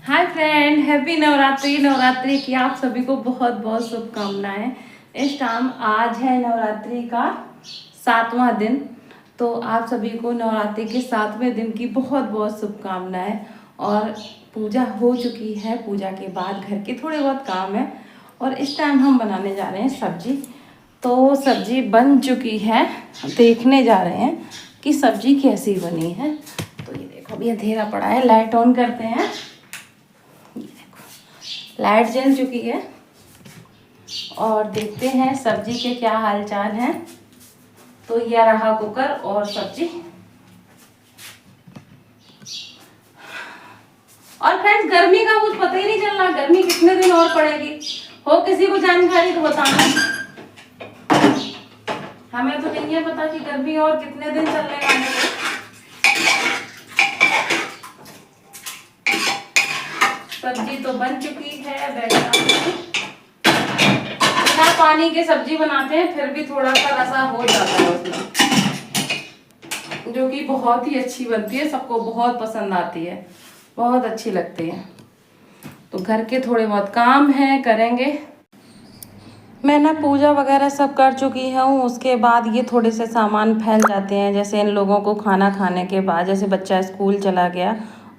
Hi friend, happy Navratri. Navratri की आप सभी को बहुत बहुत शुभकामनाएं। इस टाइम आज है नवरात्रि का 7वां दिन। तो आप सभी को नवरात्रि के 7वें दिन की बहुत बहुत शुभकामनाएं। और पूजा हो चुकी है, पूजा के बाद घर के थोड़े बहुत काम है और इस टाइम हम बनाने जा रहे हैं सब्जी। तो सब्जी बन चुकी है, देखने जा रहे हैं कि सब्जी कैसी बनी है। तो ये देखो, अभी अंधेरा पड़ा है, लाइट ऑन करते हैं। लाइट जल चुकी है और देखते हैं सब्जी के क्या हालचाल हैं। तो यह रहा कुकर और सब्जी। और फ्रेंड्स, गर्मी का कुछ पता ही नहीं चल रहा, गर्मी कितने दिन और पड़ेगी। हो किसी को जानकारी तो बताना। हमें तो नहीं है पता कि गर्मी और कितने दिन चलने वाली है। सब्जी तो बन चुकी है, बिना पानी के सब्जी बनाते हैं फिर भी थोड़ा सा रसा हो जाता है उसमें, जो कि बहुत ही अच्छी बनती है, सबको बहुत पसंद आती है, बहुत अच्छी लगती है। तो घर के थोड़े बहुत काम हैं, करेंगे। मैं ना पूजा वगैरह सब कर चुकी हूँ। उसके बाद ये थोड़े से सामान फैल जाते हैं, जैसे इन लोगों को खाना खाने के बाद, जैसे बच्चा स्कूल चला गया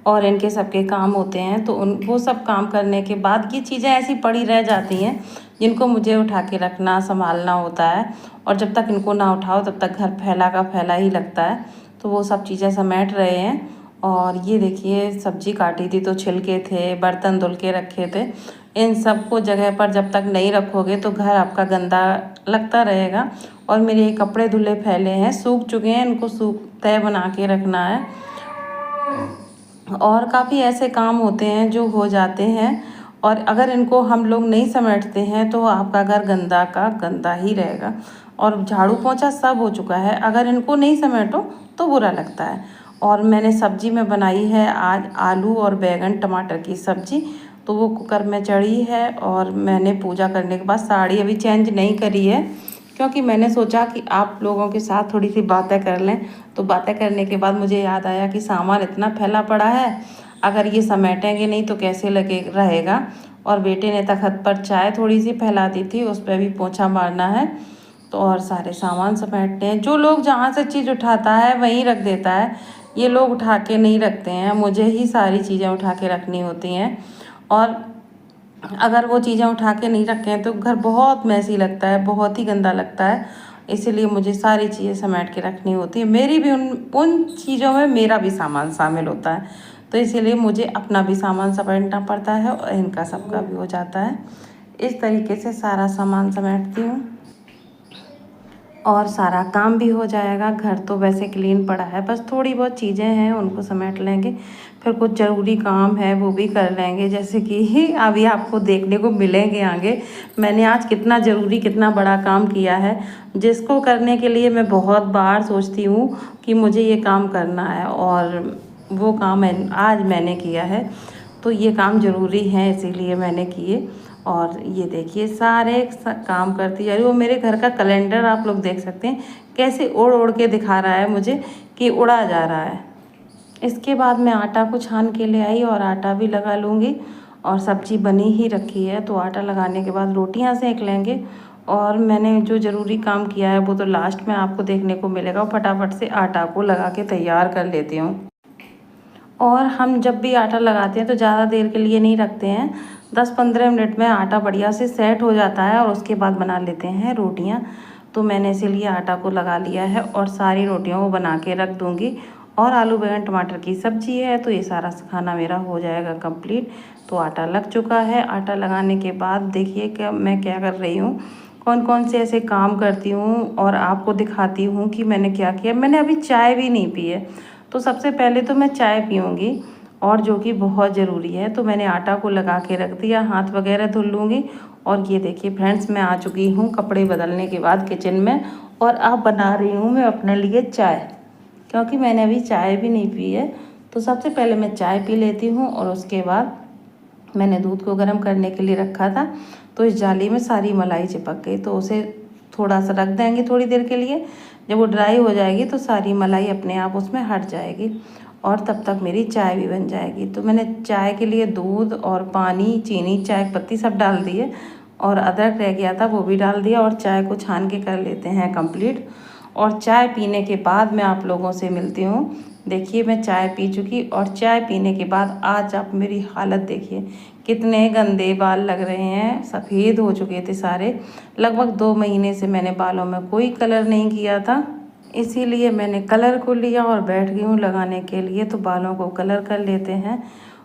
और इनके सबके काम होते हैं, तो उन वो सब काम करने के बाद ये चीज़ें ऐसी पड़ी रह जाती हैं जिनको मुझे उठा के रखना, संभालना होता है। और जब तक इनको ना उठाओ तब तक घर फैला का फैला ही लगता है। तो वो सब चीज़ें समेट रहे हैं। और ये देखिए, सब्जी काटी थी तो छिलके थे, बर्तन धुल के रखे थे। इन सब को जगह पर जब तक नहीं रखोगे तो घर आपका गंदा लगता रहेगा। और मेरे ये कपड़े धुले फैले हैं, सूख चुके हैं, इनको सूख तय बना के रखना है। और काफ़ी ऐसे काम होते हैं जो हो जाते हैं, और अगर इनको हम लोग नहीं समेटते हैं तो आपका घर गंदा का गंदा ही रहेगा। और झाड़ू पोंछा सब हो चुका है, अगर इनको नहीं समेटो तो बुरा लगता है। और मैंने सब्जी में बनाई है आज आलू और बैंगन टमाटर की सब्जी। तो वो कुकर में चढ़ी है और मैंने पूजा करने के बाद साड़ी अभी चेंज नहीं करी है, क्योंकि मैंने सोचा कि आप लोगों के साथ थोड़ी सी बातें कर लें। तो बातें करने के बाद मुझे याद आया कि सामान इतना फैला पड़ा है, अगर ये समेटेंगे नहीं तो कैसे लगे रहेगा। और बेटे ने तखत पर चाय थोड़ी सी फैला दी थी, उस पर भी पोंछा मारना है। तो और सारे सामान समेटते हैं। जो लोग जहाँ से चीज़ उठाता है वहीं रख देता है, ये लोग उठा के नहीं रखते हैं, मुझे ही सारी चीज़ें उठा के रखनी होती हैं। और अगर वो चीज़ें उठा के नहीं रखें तो घर बहुत मैसी लगता है, बहुत ही गंदा लगता है। इसीलिए मुझे सारी चीज़ें समेट के रखनी होती है। मेरी भी उन चीज़ों में मेरा भी सामान शामिल होता है, तो इसीलिए मुझे अपना भी सामान समेटना पड़ता है और इनका सबका भी हो जाता है। इस तरीके से सारा सामान समेटती हूँ और सारा काम भी हो जाएगा। घर तो वैसे क्लीन पड़ा है, बस थोड़ी बहुत चीज़ें हैं उनको समेट लेंगे। फिर कुछ ज़रूरी काम है वो भी कर लेंगे, जैसे कि अभी आपको देखने को मिलेंगे आगे। मैंने आज कितना ज़रूरी, कितना बड़ा काम किया है, जिसको करने के लिए मैं बहुत बार सोचती हूँ कि मुझे ये काम करना है, और वो काम आज मैंने किया है। तो ये काम ज़रूरी है, इसीलिए मैंने किए। और ये देखिए सारे काम करती जा रही। वो मेरे घर का कैलेंडर आप लोग देख सकते हैं कैसे उड़ उड़ के दिखा रहा है मुझे कि उड़ा जा रहा है। इसके बाद मैं आटा को छान के ले आई और आटा भी लगा लूँगी। और सब्जी बनी ही रखी है, तो आटा लगाने के बाद रोटियां सेक लेंगे। और मैंने जो ज़रूरी काम किया है वो तो लास्ट में आपको देखने को मिलेगा। फटाफट से आटा को लगा के तैयार कर लेती हूँ। और हम जब भी आटा लगाते हैं तो ज़्यादा देर के लिए नहीं रखते हैं, 10-15 मिनट में आटा बढ़िया से सेट हो जाता है और उसके बाद बना लेते हैं रोटियां। तो मैंने इसीलिए आटा को लगा लिया है और सारी रोटियों को बना के रख दूँगी। और आलू बैंगन टमाटर की सब्ज़ी है, तो ये सारा खाना मेरा हो जाएगा कंप्लीट। तो आटा लग चुका है। आटा लगाने के बाद देखिए कि मैं क्या कर रही हूँ, कौन कौन से ऐसे काम करती हूँ और आपको दिखाती हूँ कि मैंने क्या किया। मैंने अभी चाय भी नहीं पी है, तो सबसे पहले तो मैं चाय पीऊँगी, और जो कि बहुत ज़रूरी है। तो मैंने आटा को लगा के रख दिया, हाथ वगैरह धुल लूँगी। और ये देखिए फ्रेंड्स, मैं आ चुकी हूँ कपड़े बदलने के बाद किचन में, और अब बना रही हूँ मैं अपने लिए चाय, क्योंकि मैंने अभी चाय भी नहीं पी है। तो सबसे पहले मैं चाय पी लेती हूँ और उसके बाद मैंने दूध को गर्म करने के लिए रखा था, तो इस जाली में सारी मलाई चिपक गई, तो उसे थोड़ा सा रख देंगे थोड़ी देर के लिए। जब वो ड्राई हो जाएगी तो सारी मलाई अपने आप उसमें हट जाएगी। और तब तक मेरी चाय भी बन जाएगी। तो मैंने चाय के लिए दूध और पानी, चीनी, चाय पत्ती सब डाल दिए और अदरक रह गया था वो भी डाल दिया और चाय को छान के कर लेते हैं कंप्लीट। और चाय पीने के बाद मैं आप लोगों से मिलती हूँ। देखिए मैं चाय पी चुकी और चाय पीने के बाद आज आप मेरी हालत देखिए, कितने गंदे बाल लग रहे हैं, सफ़ेद हो चुके थे सारे। लगभग 2 महीने से मैंने बालों में कोई कलर नहीं किया था, इसीलिए मैंने कलर को लिया और बैठ गई हूँ लगाने के लिए। तो बालों को कलर कर लेते हैं।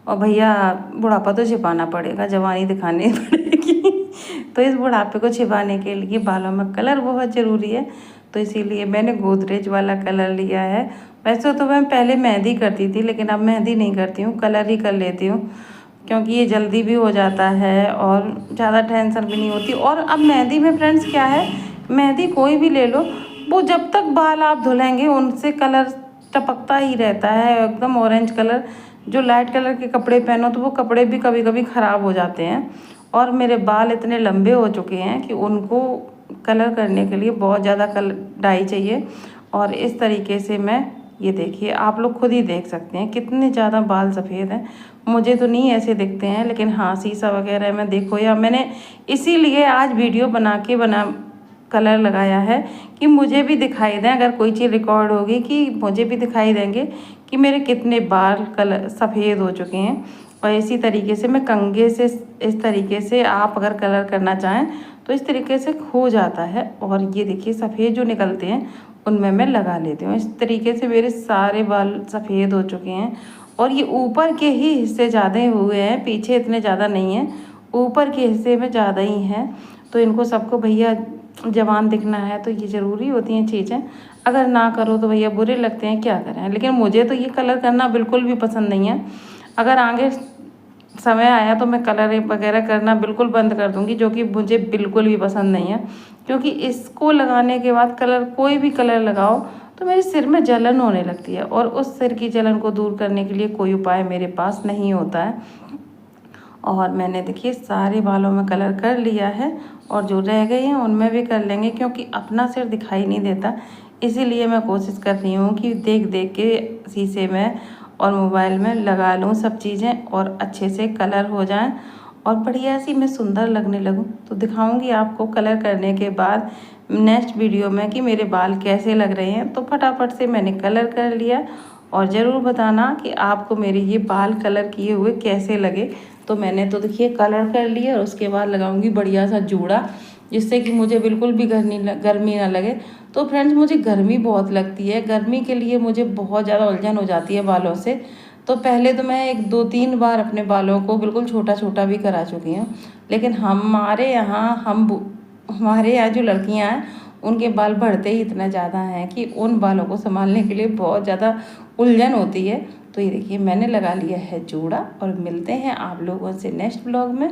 और भैया बुढ़ापा तो छिपाना पड़ेगा, जवानी दिखानी पड़ेगी तो इस बुढ़ापे को छिपाने के लिए बालों में कलर बहुत ज़रूरी है। तो इसीलिए मैंने गोदरेज वाला कलर लिया है। वैसे तो मैं पहले मेहंदी करती थी, लेकिन अब मेहंदी नहीं करती हूँ, कलर ही कर लेती हूँ, क्योंकि ये जल्दी भी हो जाता है और ज़्यादा टेंशन भी नहीं होती। और अब मेहंदी में फ्रेंड्स क्या है, मेहंदी कोई भी ले लो, वो जब तक बाल आप धुलेंगे उनसे कलर टपकता ही रहता है, एकदम ऑरेंज कलर। जो लाइट कलर के कपड़े पहनो तो वो कपड़े भी कभी कभी ख़राब हो जाते हैं। और मेरे बाल इतने लंबे हो चुके हैं कि उनको कलर करने के लिए बहुत ज़्यादा कलर डाई चाहिए। और इस तरीके से मैं, ये देखिए आप लोग खुद ही देख सकते हैं कितने ज़्यादा बाल सफ़ेद हैं। मुझे तो नहीं ऐसे दिखते हैं, लेकिन हाँ शीशा वगैरह में देखो, या मैंने इसीलिए आज वीडियो बना कलर लगाया है कि मुझे भी दिखाई दें, अगर कोई चीज़ रिकॉर्ड होगी कि मुझे भी दिखाई देंगे कि मेरे कितने बाल कलर सफ़ेद हो चुके हैं। और इसी तरीके से मैं कंघे से, इस तरीके से आप अगर कलर करना चाहें तो इस तरीके से हो जाता है। और ये देखिए सफ़ेद जो निकलते हैं उनमें मैं लगा लेती हूँ। इस तरीके से मेरे सारे बाल सफ़ेद हो चुके हैं। और ये ऊपर के ही हिस्से ज़्यादा हुए हैं, पीछे इतने ज़्यादा नहीं हैं, ऊपर के हिस्से में ज़्यादा ही हैं। तो इनको सबको भैया जवान दिखना है तो ये ज़रूरी होती हैं चीज़ें, अगर ना करो तो भैया बुरे लगते हैं, क्या करें। लेकिन मुझे तो ये कलर करना बिल्कुल भी पसंद नहीं है। अगर आगे समय आया तो मैं कलर वगैरह करना बिल्कुल बंद कर दूँगी, जो कि मुझे बिल्कुल भी पसंद नहीं है। क्योंकि इसको लगाने के बाद कलर, कोई भी कलर लगाओ तो मेरे सिर में जलन होने लगती है, और उस सिर की जलन को दूर करने के लिए कोई उपाय मेरे पास नहीं होता है। और मैंने देखिए सारे बालों में कलर कर लिया है, और जो रह गए हैं उनमें भी कर लेंगे, क्योंकि अपना सिर दिखाई नहीं देता। इसीलिए मैं कोशिश कर रही हूँ कि देख देख के शीशे में और मोबाइल में लगा लूँ सब चीज़ें, और अच्छे से कलर हो जाएं और बढ़िया सी मैं सुंदर लगने लगूँ। तो दिखाऊंगी आपको कलर करने के बाद नेक्स्ट वीडियो में कि मेरे बाल कैसे लग रहे हैं। तो फटाफट से मैंने कलर कर लिया, और ज़रूर बताना कि आपको मेरे ये बाल कलर किए हुए कैसे लगे। तो मैंने तो देखिए कलर कर लिया, और उसके बाद लगाऊंगी बढ़िया सा जूड़ा, जिससे कि मुझे बिल्कुल भी गर्मी ना लगे। तो फ्रेंड्स मुझे गर्मी बहुत लगती है, गर्मी के लिए मुझे बहुत ज़्यादा उलझन हो जाती है बालों से। तो पहले तो मैं 1-2-3 बार अपने बालों को बिल्कुल छोटा छोटा भी करा चुकी हूँ, लेकिन हमारे यहाँ जो लड़कियाँ हैं उनके बाल बढ़ते ही इतना ज़्यादा हैं कि उन बालों को संभालने के लिए बहुत ज़्यादा उलझन होती है। तो ये देखिए मैंने लगा लिया है जूड़ा, और मिलते हैं आप लोगों से नेक्स्ट ब्लॉग में।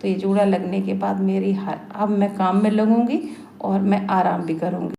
तो ये जूड़ा लगने के बाद अब मैं काम में लगूंगी और मैं आराम भी करूंगी।